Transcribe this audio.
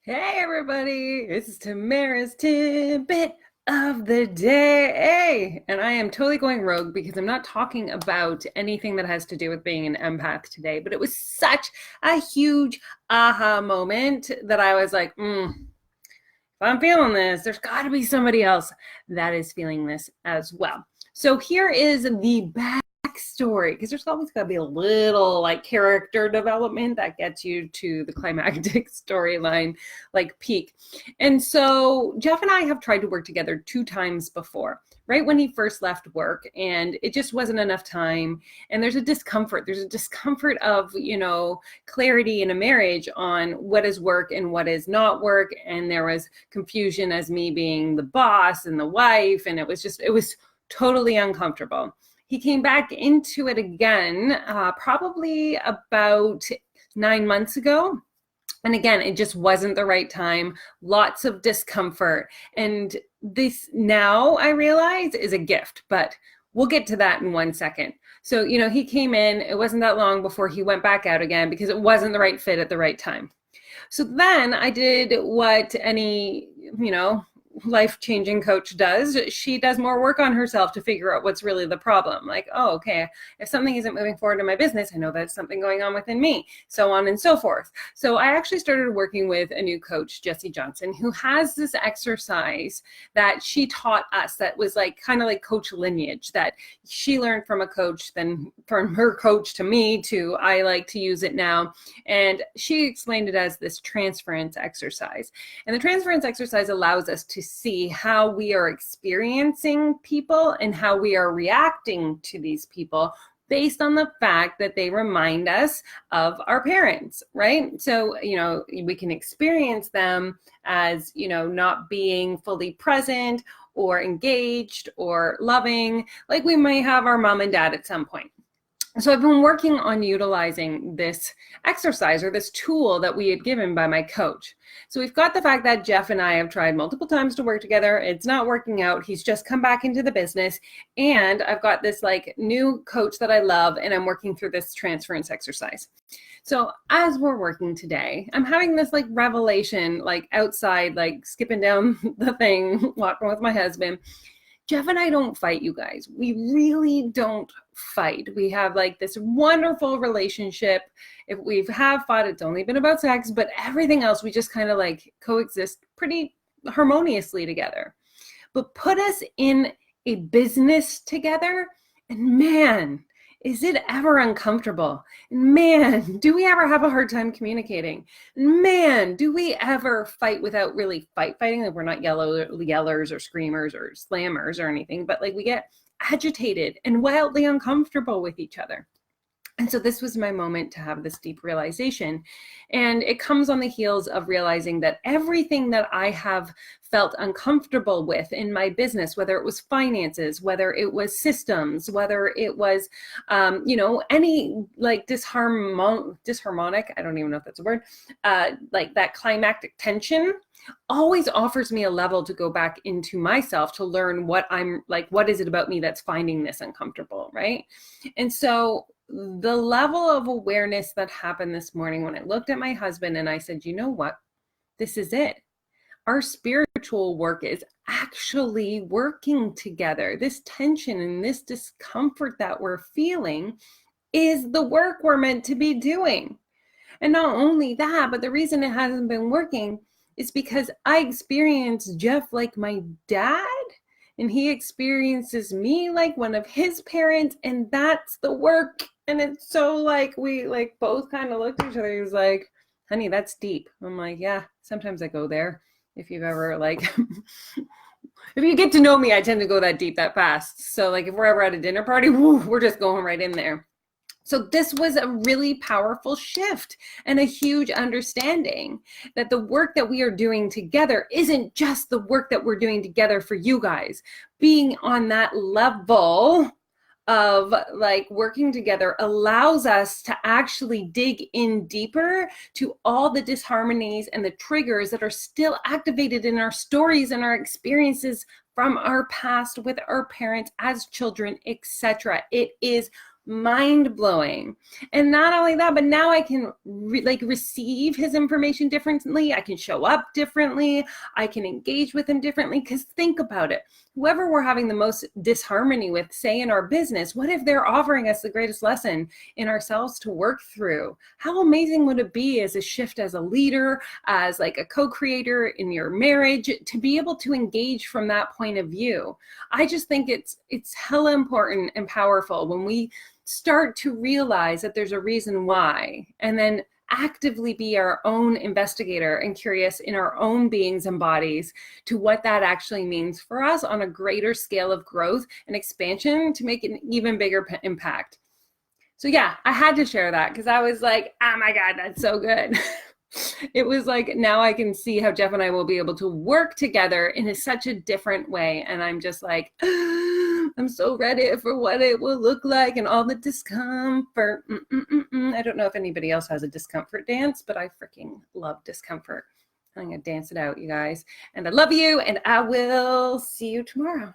Hey everybody, this is Tamara's tidbit of the day. And I am totally going rogue because I'm not talking about anything that has to do with being an empath today, but it was such a huge aha moment that I was like, if I'm feeling this, there's got to be somebody else that is feeling this as well. So here is the backstory, because there's always got to be a little like character development that gets you to the climactic storyline, like peak. And so Jeff and I have tried to work together 2 times before, right when he first left work, and it just wasn't enough time. And there's a discomfort. There's a discomfort of, clarity in a marriage on what is work and what is not work. And there was confusion as me being the boss and the wife. And it was totally uncomfortable. He came back into it again, probably about 9 months ago. And again, it just wasn't the right time. Lots of discomfort. And this now I realize is a gift, but we'll get to that in 1 second. So, he came in, it wasn't that long before he went back out again because it wasn't the right fit at the right time. So then I did what any, life-changing coach does. She does more work on herself to figure out what's really the problem. Like, oh, okay, if something isn't moving forward in my business, I know that's something going on within me, so on and so forth. So I actually started working with a new coach, Jessie Johnson, who has this exercise that she taught us that was like kind of like coach lineage that she learned from a coach, then from her coach to me, to I like to use it now. And she explained it as this transference exercise. And the transference exercise allows us to see how we are experiencing people and how we are reacting to these people based on the fact that they remind us of our parents, right? So, we can experience them as, not being fully present or engaged or loving, like we might have our mom and dad at some point. So I've been working on utilizing this exercise or this tool that we had given by my coach. So we've got the fact that Jeff and I have tried multiple times to work together. It's not working out. He's just come back into the business. And I've got this like new coach that I love, and I'm working through this transference exercise. So as we're working today, I'm having this like revelation, like outside, like skipping down the thing, walking with my husband. Jeff and I don't fight, you guys. We really don't fight. We have like this wonderful relationship. If we have fought, it's only been about sex, but everything else, we just kind of like coexist pretty harmoniously together. But put us in a business together, and man, is it ever uncomfortable? Man, do we ever have a hard time communicating? Man, do we ever fight without really fighting? Like we're not yellers or screamers or slammers or anything, but like we get agitated and wildly uncomfortable with each other. And so this was my moment to have this deep realization. And it comes on the heels of realizing that everything that I have felt uncomfortable with in my business, whether it was finances, whether it was systems, whether it was, any like disharmonic, I don't even know if that's a word, like that climactic tension always offers me a level to go back into myself to learn what is it about me that's finding this uncomfortable, right? And so the level of awareness that happened this morning when I looked at my husband and I said, you know what? This is it. Our spiritual work is actually working together. This tension and this discomfort that we're feeling is the work we're meant to be doing. And not only that, but the reason it hasn't been working is because I experience Jeff like my dad, and he experiences me like one of his parents, and that's the work. And it's so like we like both kind of looked at each other. He was like, honey, that's deep. I'm like, yeah, sometimes I go there. If you've ever like if you get to know me, I tend to go that deep that fast. So like if we're ever at a dinner party, we're just going right in there. So this was a really powerful shift and a huge understanding that the work that we are doing together isn't just the work that we're doing together for you guys. Being on that level of like working together allows us to actually dig in deeper to all the disharmonies and the triggers that are still activated in our stories and our experiences from our past with our parents as children, etc. It is mind-blowing. And not only that, but now I can receive his information differently. I can show up differently. I can engage with him differently. Because think about it. Whoever we're having the most disharmony with, say in our business, what if they're offering us the greatest lesson in ourselves to work through? How amazing would it be as a shift as a leader, as like a co-creator in your marriage, to be able to engage from that point of view? I just think it's hella important and powerful when we start to realize that there's a reason why, and then actively be our own investigator and curious in our own beings and bodies to what that actually means for us on a greater scale of growth and expansion to make an even bigger impact. So yeah, I had to share that because I was like, oh my God, that's so good. It was like, now I can see how Jeff and I will be able to work together in such a different way. And I'm just like, I'm so ready for what it will look like and all the discomfort. I don't know if anybody else has a discomfort dance, but I freaking love discomfort. I'm going to dance it out, you guys. And I love you, and I will see you tomorrow.